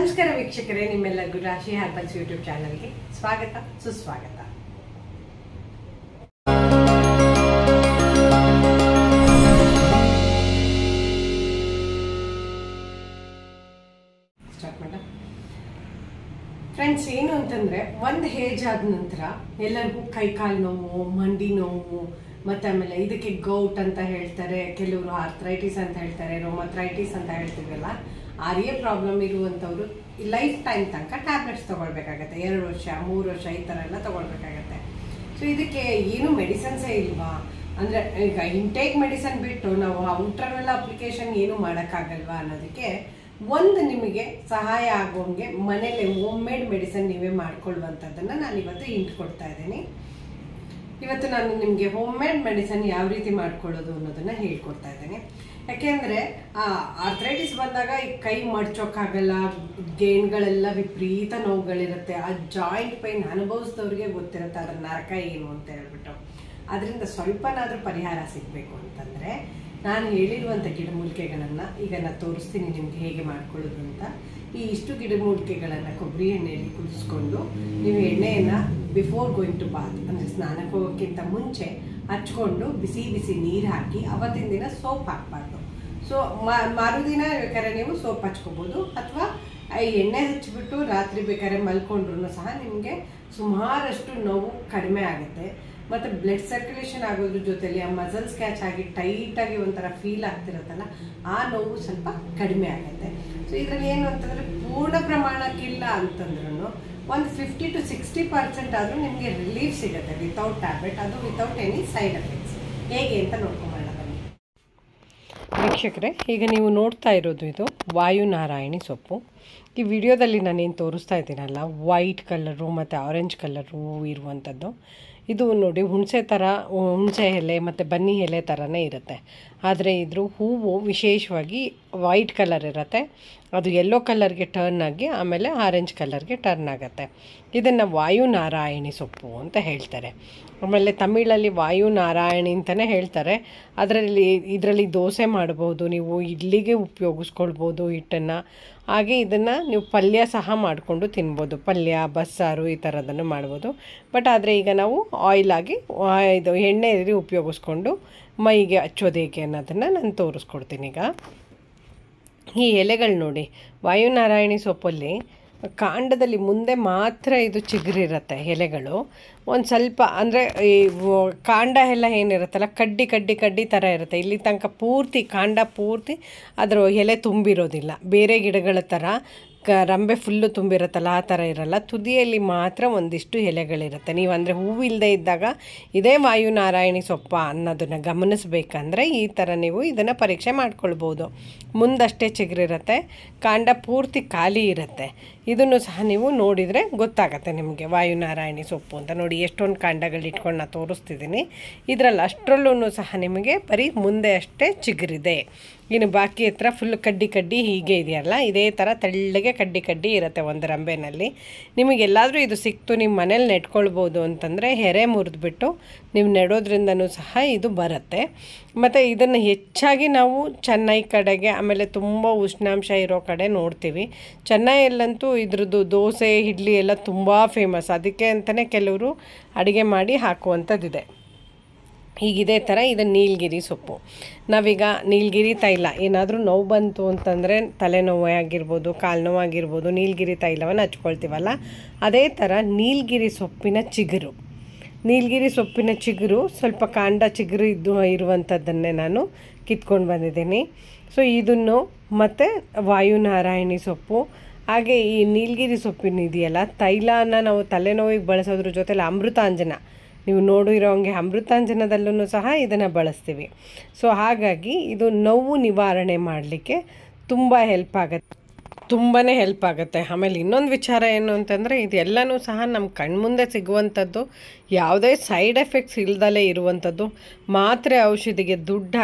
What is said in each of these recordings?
ನಮಸ್ಕಾರ ವೀಕ್ಷಕರೇ, ನಿಮ್ಮೆಲ್ಲರಿಗೂ ರಾಶಿ ಹರ್ಬಲ್ಸ್ ಯೂಟ್ಯೂಬ್ ಚಾನಲ್ಗೆ ಸ್ವಾಗತ ಸುಸ್ವಾಗತ. ಫ್ರೆಂಡ್ಸ್, ಏನು ಅಂತಂದ್ರೆ ಒಂದು ಏಜ್ ಆದ ನಂತರ ಎಲ್ಲರಿಗೂ ಕೈಕಾಲು ನೋವು, ಮಂಡಿ ನೋವು, ಮತ್ತೆ ಆಮೇಲೆ ಇದಕ್ಕೆ ಗೌಟ್ ಅಂತ ಹೇಳ್ತಾರೆ, ಕೆಲವರು ಆರ್ಥ್ರೈಟಿಸ್ ಅಂತ ಹೇಳ್ತಾರೆ, ರೋಮಥ್ರೈಟಿಸ್ ಅಂತ ಹೇಳ್ತೀವಲ್ಲ, ಆರ್ಯ ಪ್ರಾಬ್ಲಮ್ ಇರುವಂಥವ್ರು ಲೈಫ್ ಟೈಮ್ ತನಕ ಟ್ಯಾಬ್ಲೆಟ್ಸ್ ತಗೊಳ್ಬೇಕಾಗತ್ತೆ. 2 ವರ್ಷ 3 ವರ್ಷ ಈ ಥರ ಎಲ್ಲ ತಗೊಳ್ಬೇಕಾಗತ್ತೆ. ಸೊ ಇದಕ್ಕೆ ಏನು ಮೆಡಿಸನ್ಸೇ ಇಲ್ವಾ ಅಂದರೆ, ಈಗ ಇಂಟೇಕ್ ಮೆಡಿಸನ್ ಬಿಟ್ಟು ನಾವು ಔಟ್ರನೆಲ್ಲ ಅಪ್ಲಿಕೇಶನ್ ಏನು ಮಾಡೋಕ್ಕಾಗಲ್ವಾ ಅನ್ನೋದಕ್ಕೆ ಒಂದು ನಿಮಗೆ ಸಹಾಯ ಆಗೋಂಗೆ ಮನೇಲಿ ಹೋಮ್ ಮೇಡ್ ಮೆಡಿಸನ್ ನೀವೇ ಮಾಡ್ಕೊಳ್ಳುವಂಥದ್ದನ್ನು ನಾನು ಇವತ್ತು ಹಿಂಟ್ ಕೊಡ್ತಾ ಇದ್ದೀನಿ. ಇವತ್ತು ನಾನು ನಿಮಗೆ ಹೋಮ್ ಮೇಡ್ ಮೆಡಿಸನ್ ಯಾವ ರೀತಿ ಮಾಡ್ಕೊಳ್ಳೋದು ಅನ್ನೋದನ್ನ ಹೇಳ್ಕೊಡ್ತಾ ಇದ್ದೀನಿ. ಯಾಕೆಂದರೆ ಆರ್ಥ್ರೈಟಿಸ್ ಬಂದಾಗ ಕೈ ಮಡ್ಚೋಕ್ಕಾಗಲ್ಲ, ಗೇಣ್ಗಳೆಲ್ಲ ವಿಪರೀತ ನೋವುಗಳಿರುತ್ತೆ. ಆ ಜಾಯಿಂಟ್ ಪೈನ್ ಅನುಭವಿಸಿದವ್ರಿಗೆ ಗೊತ್ತಿರುತ್ತೆ ಅದರ ನರಕ ಏನು ಅಂತ ಹೇಳ್ಬಿಟ್ಟು. ಅದರಿಂದ ಸ್ವಲ್ಪನಾದರೂ ಪರಿಹಾರ ಸಿಗಬೇಕು ಅಂತಂದರೆ ನಾನು ಹೇಳಿರುವಂಥ ಗಿಡಮೂಲಿಕೆಗಳನ್ನು ಈಗ ನಾನು ತೋರಿಸ್ತೀನಿ ನಿಮಗೆ ಹೇಗೆ ಮಾಡ್ಕೊಳ್ಳೋದು ಅಂತ. ಇಷ್ಟು ಗಿಡಮೂಲಿಕೆಗಳನ್ನು ಕೊಬ್ಬರಿ ಎಣ್ಣೆಯಲ್ಲಿ ಕುದಿಸ್ಕೊಂಡು ನೀವು ಎಣ್ಣೆಯನ್ನು ಬಿಫೋರ್ ಗೋಯಿಂಗ್ ಟು ಬಾತ್ ಅಂದರೆ ಸ್ನಾನಕ್ಕೆ ಹೋಗೋಕ್ಕಿಂತ ಮುಂಚೆ ಹಚ್ಕೊಂಡು ಬಿಸಿ ಬಿಸಿ ನೀರು ಹಾಕಿ ಅವತ್ತಿನ ದಿನ ಸೋಪ್ ಹಾಕಬಾರ್ದು. ಸೊ ಮರುದಿನ ಬೇಕಾದ್ರೆ ನೀವು ಸೋಪ್ ಹಚ್ಕೋಬೋದು, ಅಥವಾ ಎಣ್ಣೆ ಹಚ್ಚಿಬಿಟ್ಟು ರಾತ್ರಿ ಬೇಕಾದ್ರೆ ಮಲ್ಕೊಂಡ್ರೂ ಸಹ ನಿಮಗೆ ಸುಮಾರಷ್ಟು ನೋವು ಕಡಿಮೆ ಆಗುತ್ತೆ. ಮತ್ತು ಬ್ಲಡ್ ಸರ್ಕ್ಯುಲೇಷನ್ ಆಗೋದ್ರ ಜೊತೆಲಿ ಆ ಮಸಲ್ಸ್ ಕ್ಯಾಚ್ ಆಗಿ ಟೈಟಾಗಿ ಒಂಥರ ಫೀಲ್ ಆಗ್ತಿರುತ್ತಲ್ಲ, ಆ ನೋವು ಸ್ವಲ್ಪ ಕಡಿಮೆ ಆಗುತ್ತೆ. ಸೊ ಇದರಲ್ಲಿ ಏನು ಅಂತಂದರೆ ಪೂರ್ಣ ಪ್ರಮಾಣಕ್ಕಿಲ್ಲ ಅಂತಂದ್ರೂ ಒಂದು 50 to 60% ಆದರೂ ನಿಮಗೆ ರಿಲೀಫ್ ಸಿಗುತ್ತೆ ವಿತೌಟ್ ಟ್ಯಾಬ್ಲೆಟ್, ಅದು ವಿತೌಟ್ ಎನಿ ಸೈಡ್ ಎಫೆಕ್ಟ್ಸ್. ಹೇಗೆ ಅಂತ ನೋಡ್ಕೊಂಬೋಣ ಬನ್ನಿ ವೀಕ್ಷಕರೇ. ಈಗ ನೀವು ನೋಡ್ತಾ ಇರೋದು ಇದು ವಾಯುನಾರಾಯಣಿ ಸೊಪ್ಪು. ಈ ವಿಡಿಯೋದಲ್ಲಿ ನಾನೇನು ತೋರಿಸ್ತಾ ಇದ್ದೀನಲ್ಲ, ವೈಟ್ ಕಲರು ಮತ್ತು ಆರೆಂಜ್ ಕಲರು ಇರುವಂಥದ್ದು, ಇದು ನೋಡಿ ಹುಣಸೆ ಎಲೆ ಮತ್ತು ಬನ್ನಿ ಎಲೆ ಥರನೇ ಇರುತ್ತೆ. ಆದರೆ ಇದ್ರ ಹೂವು ವಿಶೇಷವಾಗಿ ವೈಟ್ ಕಲರ್ ಇರುತ್ತೆ, ಅದು ಯೆಲ್ಲೋ ಕಲರ್ಗೆ ಟರ್ನ್ ಆಗಿ ಆಮೇಲೆ ಆರೆಂಜ್ ಕಲರ್ಗೆ ಟರ್ನ್ ಆಗುತ್ತೆ. ಇದನ್ನು ವಾಯುನಾರಾಯಣಿ ಸೊಪ್ಪು ಅಂತ ಹೇಳ್ತಾರೆ. ಆಮೇಲೆ ತಮಿಳಲ್ಲಿ ವಾಯುನಾರಾಯಣಿ ಅಂತಲೇ ಹೇಳ್ತಾರೆ. ಇದರಲ್ಲಿ ದೋಸೆ ಮಾಡ್ಬೋದು, ನೀವು ಇಡ್ಲಿಗೆ ಉಪಯೋಗಿಸ್ಕೊಳ್ಬೋದು ಹಿಟ್ಟನ್ನು. ಹಾಗೆ ಇದನ್ನು ನೀವು ಪಲ್ಯ ಸಹ ಮಾಡಿಕೊಂಡು ತಿನ್ಬೋದು, ಪಲ್ಯ ಬಸ್ಸಾರು ಈ ಥರದನ್ನು ಮಾಡ್ಬೋದು. ಬಟ್ ಆದರೆ ಈಗ ನಾವು ಆಯಿಲಾಗಿ ಇದು ಎಣ್ಣೆಯಲ್ಲಿ ಉಪಯೋಗಿಸ್ಕೊಂಡು ಮೈಗೆ ಹಚ್ಚೋದು ಹೇಗೆ ಅನ್ನೋದನ್ನು ನಾನು ತೋರಿಸ್ಕೊಡ್ತೀನಿ. ಈಗ ಈ ಎಲೆಗಳು ನೋಡಿ, ವಾಯುನಾರಾಯಣಿ ಸೊಪ್ಪಲ್ಲಿ ಕಾಂಡದಲ್ಲಿ ಮುಂದೆ ಮಾತ್ರ ಇದು ಚಿಗುರಿರುತ್ತೆ ಎಲೆಗಳು. ಒಂದು ಸ್ವಲ್ಪ ಅಂದರೆ ಈ ಕಾಂಡ ಎಲ್ಲ ಏನಿರುತ್ತಲ್ಲ ಕಡ್ಡಿ ಥರ ಇರುತ್ತೆ. ಇಲ್ಲಿ ತನಕ ಪೂರ್ತಿ ಕಾಂಡ ಪೂರ್ತಿ ಅದರ ಎಲೆ ತುಂಬಿರೋದಿಲ್ಲ. ಬೇರೆ ಗಿಡಗಳ ಥರ ರಂಬೆ ಫುಲ್ಲು ತುಂಬಿರುತ್ತಲ್ಲ ಆ ಥರ ಇರಲ್ಲ, ತುದಿಯಲ್ಲಿ ಮಾತ್ರ ಒಂದಿಷ್ಟು ಎಲೆಗಳಿರುತ್ತೆ. ನೀವು ಅಂದರೆ ಹೂವಿಲ್ಲದೆ ಇದ್ದಾಗ ಇದೇ ವಾಯುನಾರಾಯಣಿ ಸೊಪ್ಪ ಅನ್ನೋದನ್ನು ಗಮನಿಸಬೇಕಂದ್ರೆ ಈ ಥರ ನೀವು ಇದನ್ನು ಪರೀಕ್ಷೆ ಮಾಡ್ಕೊಳ್ಬೋದು. ಮುಂದಷ್ಟೇ ಚಿಗುರಿರುತ್ತೆ, ಕಾಂಡ ಪೂರ್ತಿ ಖಾಲಿ ಇರುತ್ತೆ. ಇದನ್ನು ಸಹ ನೀವು ನೋಡಿದರೆ ಗೊತ್ತಾಗತ್ತೆ ನಿಮಗೆ ವಾಯುನಾರಾಯಣಿ ಸೊಪ್ಪು ಅಂತ. ನೋಡಿ ಎಷ್ಟೊಂದು ಕಾಂಡಗಳು ಇಟ್ಕೊಂಡು ನಾನು ತೋರಿಸ್ತಿದ್ದೀನಿ. ಇದರಲ್ಲಿ ಅಷ್ಟರಲ್ಲೂ ಸಹ ನಿಮಗೆ ಬರೀ ಮುಂದೆ ಅಷ್ಟೇ ಚಿಗುರಿದೆ. ಇನ್ನು ಬಾಕಿ ಹತ್ರ ಫುಲ್ ಕಡ್ಡಿ ಹೀಗೆ ಇದೆಯಲ್ಲ, ಇದೇ ಥರ ತೆಳ್ಳಗೆ ಕಡ್ಡಿ ಇರುತ್ತೆ ಒಂದು ರಂಬೆನಲ್ಲಿ. ನಿಮಗೆಲ್ಲಾದರೂ ಇದು ಸಿಕ್ತು ನಿಮ್ಮ ಮನೇಲಿ ನೆಟ್ಕೊಳ್ಬೋದು ಅಂತಂದರೆ ಎರೆ ಮುರಿದ್ಬಿಟ್ಟು ನೀವು ನೆಡೋದ್ರಿಂದನೂ ಸಹ ಇದು ಬರುತ್ತೆ. ಮತ್ತು ಇದನ್ನು ಹೆಚ್ಚಾಗಿ ನಾವು ಚೆನ್ನೈ ಕಡೆಗೆ ಆಮೇಲೆ ತುಂಬ ಉಷ್ಣಾಂಶ ಇರೋ ಕಡೆ ನೋಡ್ತೀವಿ. ಚೆನ್ನೈಯಲ್ಲಂತೂ ಇದ್ರದ್ದು ದೋಸೆ ಇಡ್ಲಿ ಎಲ್ಲ ತುಂಬ ಫೇಮಸ್. ಅದಕ್ಕೆ ಅಂತಲೇ ಕೆಲವರು ಅಡುಗೆ ಮಾಡಿ ಹಾಕುವಂಥದ್ದಿದೆ. ಹೀಗಿದೇ ಥರ ಇದು ನೀಲಗಿರಿ ಸೊಪ್ಪು. ನಾವೀಗ ನೀಲಗಿರಿ ತೈಲ ಏನಾದರೂ ನೋವು ಬಂತು ಅಂತಂದರೆ, ತಲೆನೋವು ಆಗಿರ್ಬೋದು, ಕಾಲು ನೋವು ಆಗಿರ್ಬೋದು, ನೀಲಗಿರಿ ತೈಲವನ್ನು ಹಚ್ಕೊಳ್ತೀವಲ್ಲ, ಅದೇ ಥರ ನೀಲಗಿರಿ ಸೊಪ್ಪಿನ ಚಿಗುರು ಸ್ವಲ್ಪ ಕಾಂಡ ಚಿಗುರು ಇರುವಂಥದ್ದನ್ನೇ ನಾನು ಕಿತ್ಕೊಂಡು ಬಂದಿದ್ದೀನಿ. ಸೊ ಇದನ್ನು ಮತ್ತು ವಾಯುನಾರಾಯಣಿ ಸೊಪ್ಪು, ಹಾಗೆ ಈ ನೀಲಗಿರಿ ಸೊಪ್ಪಿನ ಇದೆಯಲ್ಲ ತೈಲನ ನಾವು ತಲೆನೋವಿಗೆ ಬಳಸೋದ್ರ ಜೊತೆಲಿ ಅಮೃತಾಂಜನ, ನೀವು ನೋಡಿರೋ ಹಂಗೆ ಅಮೃತಾಂಜನದಲ್ಲೂ ಸಹ ಇದನ್ನು ಬಳಸ್ತೀವಿ. ಸೊ ಹಾಗಾಗಿ ಇದು ನೋವು ನಿವಾರಣೆ ಮಾಡಲಿಕ್ಕೆ ತುಂಬಾ ಹೆಲ್ಪ್ ಆಗುತ್ತೆ. ಆಮೇಲೆ ಇನ್ನೊಂದು ವಿಚಾರ ಏನು ಅಂತಂದರೆ, ಇದೆಲ್ಲನೂ ಸಹ ನಮ್ಮ ಕಣ್ಮುಂದೆ ಸಿಗುವಂಥದ್ದು, ಯಾವುದೇ ಸೈಡ್ ಎಫೆಕ್ಟ್ಸ್ ಇಲ್ದಲೇ ಇರುವಂಥದ್ದು. ಮಾತ್ರೆ ಔಷಧಿಗೆ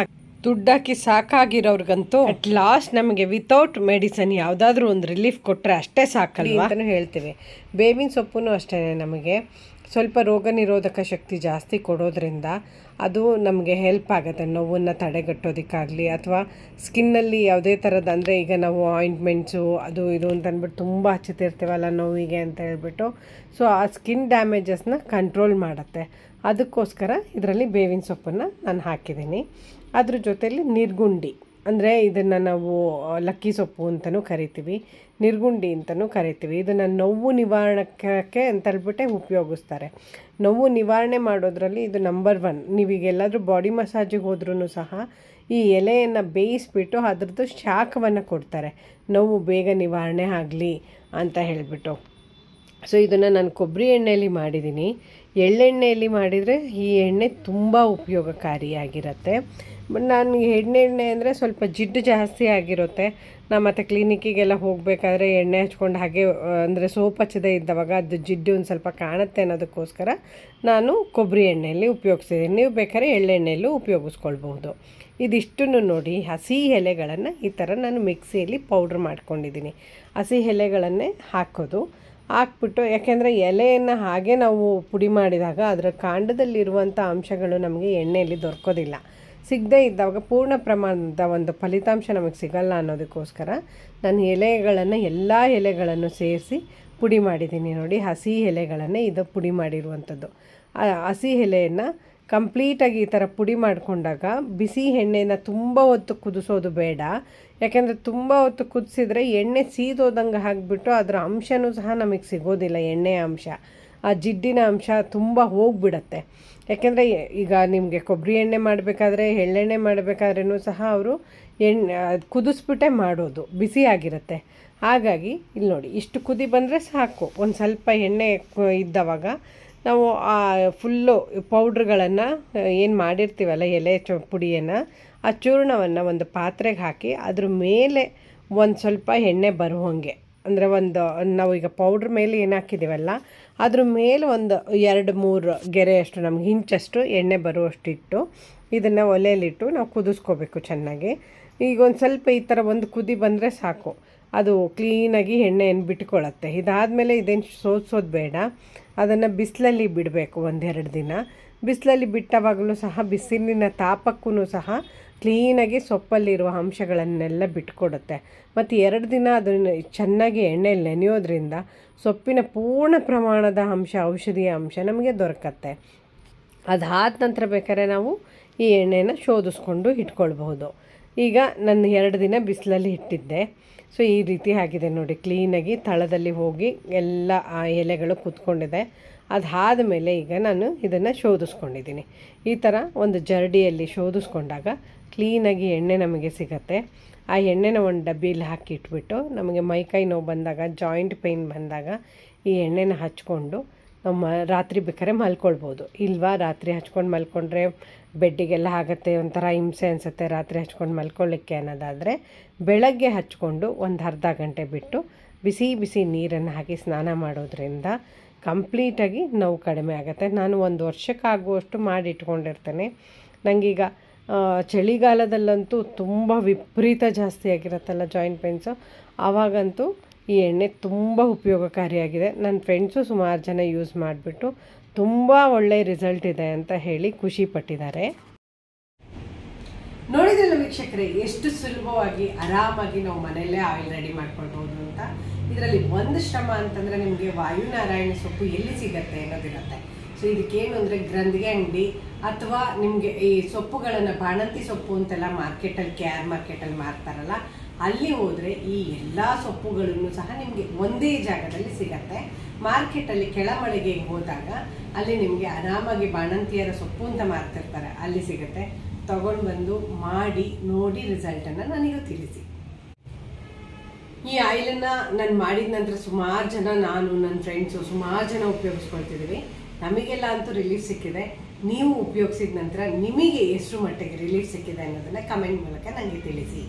ದುಡ್ಡಾಕಿ ಸಾಕಾಗಿರೋರ್ಗಂತೂ ಅಟ್ ಲಾಸ್ಟ್ ನಮಗೆ ವಿತೌಟ್ ಮೆಡಿಸನ್ ಯಾವುದಾದ್ರೂ ಒಂದು ರಿಲೀಫ್ ಕೊಟ್ಟರೆ ಅಷ್ಟೇ ಸಾಕಲ್ವಾ ಅಂತಲೂ ಹೇಳ್ತೀವಿ. ಬೇವಿನ ಸೊಪ್ಪು ಅಷ್ಟೇ ನಮಗೆ ಸ್ವಲ್ಪ ರೋಗ ನಿರೋಧಕ ಶಕ್ತಿ ಜಾಸ್ತಿ ಕೊಡೋದ್ರಿಂದ ಅದು ನಮಗೆ ಹೆಲ್ಪ್ ಆಗುತ್ತೆ ನೋವನ್ನು ತಡೆಗಟ್ಟೋದಕ್ಕಾಗಲಿ, ಅಥವಾ ಸ್ಕಿನ್ನಲ್ಲಿ ಯಾವುದೇ ಥರದ, ಅಂದರೆ ಈಗ ನಾವು ಆಯಿಂಟ್ಮೆಂಟ್ಸು ಅದು ಇದು ಅಂತ ಅಂದ್ಬಿಟ್ಟು ತುಂಬ ಹಚ್ಚುತ್ತಿರ್ತೀವಲ್ಲ ನೋವಿಗೆ ಅಂತ ಹೇಳ್ಬಿಟ್ಟು, ಸೊ ಆ ಸ್ಕಿನ್ ಡ್ಯಾಮೇಜಸ್ನ ಕಂಟ್ರೋಲ್ ಮಾಡುತ್ತೆ. ಅದಕ್ಕೋಸ್ಕರ ಇದರಲ್ಲಿ ಬೇವಿನ ಸೊಪ್ಪನ್ನು ನಾನು ಹಾಕಿದ್ದೀನಿ. ಅದ್ರ ಜೊತೆಯಲ್ಲಿ ನಿರ್ಗುಂಡಿ, ಅಂದರೆ ಇದನ್ನು ನಾವು ಲಕ್ಕಿ ಸೊಪ್ಪು ಅಂತಲೂ ಕರಿತೀವಿ, ನಿರ್ಗುಂಡಿ ಅಂತಲೂ ಕರಿತೀವಿ. ಇದನ್ನು ನೋವು ನಿವಾರಣಕ್ಕೆ ಅಂತ ಹೇಳ್ಬಿಟ್ಟೆ ಉಪಯೋಗಿಸ್ತಾರೆ. ನೋವು ನಿವಾರಣೆ ಮಾಡೋದ್ರಲ್ಲಿ ಇದು ನಂಬರ್ 1. ನೀವೀಗ ಎಲ್ಲಾದರೂ ಬಾಡಿ ಮಸಾಜಿಗೆ ಹೋದ್ರೂ ಸಹ ಈ ಎಲೆಯನ್ನು ಬೇಯಿಸ್ಬಿಟ್ಟು ಅದರದ್ದು ಶಾಖವನ್ನು ಕೊಡ್ತಾರೆ, ನೋವು ಬೇಗ ನಿವಾರಣೆ ಆಗಲಿ ಅಂತ ಹೇಳಿಬಿಟ್ಟು. ಸೊ ಇದನ್ನು ನಾನು ಕೊಬ್ಬರಿ ಎಣ್ಣೆಯಲ್ಲಿ ಮಾಡಿದ್ದೀನಿ. ಎಳ್ಳೆಣ್ಣೆಯಲ್ಲಿ ಮಾಡಿದರೆ ಈ ಎಣ್ಣೆ ತುಂಬ ಉಪಯೋಗಕಾರಿಯಾಗಿರುತ್ತೆ. ನಾನು ಎಣ್ಣೆ ಅಂದರೆ ಸ್ವಲ್ಪ ಜಿಡ್ಡು ಜಾಸ್ತಿ ಆಗಿರುತ್ತೆ. ನಾನು ಮತ್ತು ಕ್ಲಿನಿಕ್ಕಿಗೆಲ್ಲ ಹೋಗಬೇಕಾದ್ರೆ ಎಣ್ಣೆ ಹಚ್ಕೊಂಡು ಹಾಗೆ, ಅಂದರೆ ಸೋಪ್ ಹಚ್ಚದೇ ಇದ್ದವಾಗ ಅದು ಜಿಡ್ಡು ಒಂದು ಸ್ವಲ್ಪ ಕಾಣುತ್ತೆ ಅನ್ನೋದಕ್ಕೋಸ್ಕರ ನಾನು ಕೊಬ್ಬರಿ ಎಣ್ಣೆಯಲ್ಲಿ ಉಪಯೋಗಿಸಿದ್ದೀನಿ. ನೀವು ಬೇಕಾದ್ರೆ ಎಳ್ಳೆಣ್ಣೆಯಲ್ಲೂ ಉಪಯೋಗಿಸ್ಕೊಳ್ಬಹುದು. ಇದಿಷ್ಟನ್ನು ನೋಡಿ, ಹಸಿ ಎಲೆಗಳನ್ನು ಈ ಥರ ನಾನು ಮಿಕ್ಸಿಯಲ್ಲಿ ಪೌಡ್ರ್ ಮಾಡ್ಕೊಂಡಿದ್ದೀನಿ. ಹಸಿ ಎಲೆಗಳನ್ನೇ ಹಾಕ್ಬಿಟ್ಟು, ಯಾಕೆಂದರೆ ಎಲೆಯನ್ನು ಹಾಗೆ ನಾವು ಪುಡಿ ಮಾಡಿದಾಗ ಅದರ ಕಾಂಡದಲ್ಲಿರುವಂಥ ಅಂಶಗಳು ನಮಗೆ ಎಣ್ಣೆಯಲ್ಲಿ ದೊರಕೋದಿಲ್ಲ. ಸಿಗದೇ ಇದ್ದಾಗ ಪೂರ್ಣ ಪ್ರಮಾಣದ ಒಂದು ಫಲಿತಾಂಶ ನಮಗೆ ಸಿಗಲ್ಲ ಅನ್ನೋದಕ್ಕೋಸ್ಕರ ನಾನು ಎಲ್ಲ ಎಲೆಗಳನ್ನು ಸೇರಿಸಿ ಪುಡಿ ಮಾಡಿದ್ದೀನಿ. ನೋಡಿ, ಹಸಿ ಎಲೆಗಳನ್ನೇ ಇದು ಪುಡಿ ಮಾಡಿರುವಂಥದ್ದು. ಆ ಹಸಿ ಎಲೆಯನ್ನು ಕಂಪ್ಲೀಟಾಗಿ ಈ ಥರ ಪುಡಿ ಮಾಡಿಕೊಂಡಾಗ ಬಿಸಿ ಎಣ್ಣೆನ ತುಂಬ ಹೊತ್ತು ಕುದಿಸೋದು ಬೇಡ. ಯಾಕೆಂದರೆ ತುಂಬ ಹೊತ್ತು ಕುದಿಸಿದ್ರೆ ಎಣ್ಣೆ ಸೀದೋದಂಗೆ ಹಾಕಿಬಿಟ್ಟು ಅದರ ಅಂಶನೂ ಸಹ ನಮಗೆ ಸಿಗೋದಿಲ್ಲ. ಎಣ್ಣೆಯ ಅಂಶ, ಆ ಜಿಡ್ಡಿನ ಅಂಶ ತುಂಬ ಹೋಗಿಬಿಡತ್ತೆ. ಯಾಕೆಂದರೆ ಈಗ ನಿಮಗೆ ಕೊಬ್ಬರಿ ಎಣ್ಣೆ ಮಾಡಬೇಕಾದ್ರೆ, ಎಳ್ಳೆಣ್ಣೆ ಮಾಡಬೇಕಾದ್ರೂ ಸಹ ಅವರು ಕುದಿಸ್ಬಿಟ್ಟೆ ಮಾಡೋದು, ಬಿಸಿ ಆಗಿರುತ್ತೆ. ಹಾಗಾಗಿ ಇಲ್ಲಿ ನೋಡಿ, ಇಷ್ಟು ಕುದಿ ಬಂದರೆ ಸಾಕು. ಒಂದು ಸ್ವಲ್ಪ ಎಣ್ಣೆ ಇದ್ದವಾಗ ನಾವು ಆ ಫುಲ್ಲು ಪೌಡ್ರ್ಗಳನ್ನು ಏನು ಮಾಡಿರ್ತೀವಲ್ಲ, ಎಲೆ ಪುಡಿಯನ್ನು, ಆ ಚೂರ್ಣವನ್ನು ಒಂದು ಪಾತ್ರೆಗೆ ಹಾಕಿ ಅದ್ರ ಮೇಲೆ ಒಂದು ಸ್ವಲ್ಪ ಎಣ್ಣೆ ಬರುವಂಗೆ, ಅಂದರೆ ನಾವು ಈಗ ಪೌಡ್ರ್ ಮೇಲೆ ಏನು ಹಾಕಿದ್ದೀವಲ್ಲ ಅದ್ರ ಮೇಲೆ ಒಂದು 2-3 ಗೆರೆಯಷ್ಟು, ನಮ್ಗೆ ಇಂಚಷ್ಟು ಎಣ್ಣೆ ಬರುವಷ್ಟಿಟ್ಟು ಇದನ್ನು ಒಲೆಯಲ್ಲಿಟ್ಟು ನಾವು ಕುದಿಸ್ಕೋಬೇಕು ಚೆನ್ನಾಗಿ. ಈಗ ಒಂದು ಸ್ವಲ್ಪ ಈ ಥರ ಒಂದು ಕುದಿ ಬಂದರೆ ಸಾಕು, ಅದು ಕ್ಲೀನಾಗಿ ಎಣ್ಣೆಯನ್ನು ಬಿಟ್ಕೊಳ್ಳುತ್ತೆ. ಇದಾದಮೇಲೆ ಇದೇನು ಸೋಸೋದು ಬೇಡ, ಅದನ್ನು ಬಿಸಿಲಲ್ಲಿ ಬಿಡಬೇಕು 1-2 ದಿನ. ಬಿಸಿಲಲ್ಲಿ ಬಿಟ್ಟವಾಗಲೂ ಸಹ ಬಿಸಿಲಿನ ತಾಪಕ್ಕೂ ಸಹ ಕ್ಲೀನಾಗಿ ಸೊಪ್ಪಲ್ಲಿರುವ ಅಂಶಗಳನ್ನೆಲ್ಲ ಬಿಟ್ಕೊಡುತ್ತೆ. ಮತ್ತು 2 ದಿನ ಅದನ್ನು ಚೆನ್ನಾಗಿ ಎಣ್ಣೆಯಲ್ಲಿ ನೆನೆಯೋದ್ರಿಂದ ಸೊಪ್ಪಿನ ಪೂರ್ಣ ಪ್ರಮಾಣದ ಅಂಶ, ಔಷಧಿಯ ಅಂಶ ನಮಗೆ ದೊರಕತ್ತೆ. ಅದಾದ ನಂತರ ಬೇಕಾದ್ರೆ ನಾವು ಈ ಎಣ್ಣೆನ ಶೋಧಿಸ್ಕೊಂಡು ಇಟ್ಕೊಳ್ಬಹುದು. ಈಗ ನಾನು 2 ದಿನ ಬಿಸಿಲಲ್ಲಿ ಇಟ್ಟಿದ್ದೆ. ಸೊ ಈ ರೀತಿ ಆಗಿದೆ ನೋಡಿ, ಕ್ಲೀನಾಗಿ ತಳದಲ್ಲಿ ಹೋಗಿ ಎಲ್ಲ ಆ ಎಲೆಗಳು ಕೂತ್ಕೊಂಡಿದೆ. ಅದಾದ ಮೇಲೆ ಈಗ ನಾನು ಇದನ್ನು ಶೋಧಿಸ್ಕೊಂಡಿದ್ದೀನಿ. ಈ ಥರ ಒಂದು ಜರಡಿಯಲ್ಲಿ ಶೋಧಿಸ್ಕೊಂಡಾಗ ಕ್ಲೀನಾಗಿ ಎಣ್ಣೆ ನಮಗೆ ಸಿಗತ್ತೆ. ಆ ಎಣ್ಣೆನ ಒಂದು ಡಬ್ಬಿಯಲ್ಲಿ ಹಾಕಿ ಇಟ್ಬಿಟ್ಟು, ನಮಗೆ ಮೈಕೈ ನೋವು ಬಂದಾಗ, ಜಾಯಿಂಟ್ ಪೇಯ್ನ್ ಬಂದಾಗ ಈ ಎಣ್ಣೆನ ಹಚ್ಕೊಂಡು ನಾವು ರಾತ್ರಿ ಬೇಕಾದ್ರೆ ಮಲ್ಕೊಳ್ಬೋದು. ಇಲ್ವಾ, ರಾತ್ರಿ ಹಚ್ಕೊಂಡು ಮಲ್ಕೊಂಡ್ರೆ ಬೆಡ್ಡಿಗೆಲ್ಲ ಆಗುತ್ತೆ, ಒಂಥರ ಹಿಂಸೆ ಅನಿಸುತ್ತೆ ರಾತ್ರಿ ಹಚ್ಕೊಂಡು ಮಲ್ಕೊಳ್ಳಿಕ್ಕೆ ಅನ್ನೋದಾದರೆ, ಬೆಳಗ್ಗೆ ಹಚ್ಕೊಂಡು ಒಂದು ಅರ್ಧ ಗಂಟೆ ಬಿಟ್ಟು ಬಿಸಿ ಬಿಸಿ ನೀರನ್ನು ಹಾಕಿ ಸ್ನಾನ ಮಾಡೋದ್ರಿಂದ ಕಂಪ್ಲೀಟಾಗಿ ನೋವು ಕಡಿಮೆ ಆಗುತ್ತೆ. ನಾನು 1 ವರ್ಷಕ್ಕಾಗುವಷ್ಟು ಮಾಡಿಟ್ಕೊಂಡಿರ್ತೇನೆ. ನನಗೀಗ ಚಳಿಗಾಲದಲ್ಲಂತೂ ತುಂಬ ವಿಪರೀತ ಜಾಸ್ತಿ ಆಗಿರುತ್ತಲ್ಲ ಜಾಯಿಂಟ್ ಪೇನ್ಸು, ಆವಾಗಂತೂ ಈ ಎಣ್ಣೆ ತುಂಬ ಉಪಯೋಗಕಾರಿಯಾಗಿದೆ. ನನ್ನ ಫ್ರೆಂಡ್ಸು ಸುಮಾರು ಜನ ಯೂಸ್ ಮಾಡಿಬಿಟ್ಟು ತುಂಬ ಒಳ್ಳೆಯ ರಿಸಲ್ಟ್ ಇದೆ ಅಂತ ಹೇಳಿ ಖುಷಿ ಪಟ್ಟಿದ್ದಾರೆ. ನೋಡಿದ್ರಲ್ಲ ವೀಕ್ಷಕರೇ, ಎಷ್ಟು ಸುಲಭವಾಗಿ ಆರಾಮಾಗಿ ನಾವು ಮನೆಯಲ್ಲೇ ಆಯಿಲ್ ರೆಡಿ ಮಾಡ್ಕೊಳ್ಬೋದು ಅಂತ. ಇದರಲ್ಲಿ ಒಂದು ಶ್ರಮ ಅಂತಂದರೆ ನಿಮಗೆ ವಾಯುನಾರಾಯಣ ಸೊಪ್ಪು ಎಲ್ಲಿ ಸಿಗತ್ತೆ ಅನ್ನೋದಿರುತ್ತೆ. ಸೊ ಇದಕ್ಕೇನು ಅಂದರೆ ಗ್ರಂಥಿಗೆ ಅಂಗಡಿ ಅಥವಾ ನಿಮಗೆ ಈ ಸೊಪ್ಪುಗಳನ್ನು, ಬಾಣಂತಿ ಸೊಪ್ಪು ಅಂತೆಲ್ಲ ಮಾರ್ಕೆಟಲ್ಲಿ, KR ಮಾರ್ಕೆಟಲ್ಲಿ ಮಾರ್ತಾರಲ್ಲ, ಅಲ್ಲಿ ಹೋದರೆ ಈ ಎಲ್ಲ ಸೊಪ್ಪುಗಳನ್ನು ಸಹ ನಿಮಗೆ ಒಂದೇ ಜಾಗದಲ್ಲಿ ಸಿಗತ್ತೆ. ಮಾರ್ಕೆಟಲ್ಲಿ ಕೆಳಮಳೆಗೆ ಹೋದಾಗ ಅಲ್ಲಿ ನಿಮಗೆ ಆರಾಮಾಗಿ ಬಾಣಂತಿಯರ ಸೊಪ್ಪು ಅಂತ ಮಾರ್ತಿರ್ತಾರೆ, ಅಲ್ಲಿ ಸಿಗುತ್ತೆ. ತಗೊಂಡು ಬಂದು ಮಾಡಿ ನೋಡಿ ರಿಸಲ್ಟನ್ನು ನನಗೆ ತಿಳಿಸಿ. ಈ ಆಯಿಲನ್ನು ನಾನು ಮಾಡಿದ ನಂತರ ಸುಮಾರು ಜನ, ನಾನು ನನ್ನ ಫ್ರೆಂಡ್ಸು ಸುಮಾರು ಜನ ಉಪಯೋಗಿಸ್ಕೊಳ್ತಿದ್ದೀವಿ. ನಮಗೆಲ್ಲ ಅಂತೂ ರಿಲೀಫ್ ಸಿಕ್ಕಿದೆ. ನೀವು ಉಪಯೋಗಿಸಿದ ನಂತರ ನಿಮಗೆ ಎಷ್ಟು ಮಟ್ಟಿಗೆ ರಿಲೀಫ್ ಸಿಕ್ಕಿದೆ ಅನ್ನೋದನ್ನು ಕಮೆಂಟ್ ಮೂಲಕ ನನಗೆ ತಿಳಿಸಿ.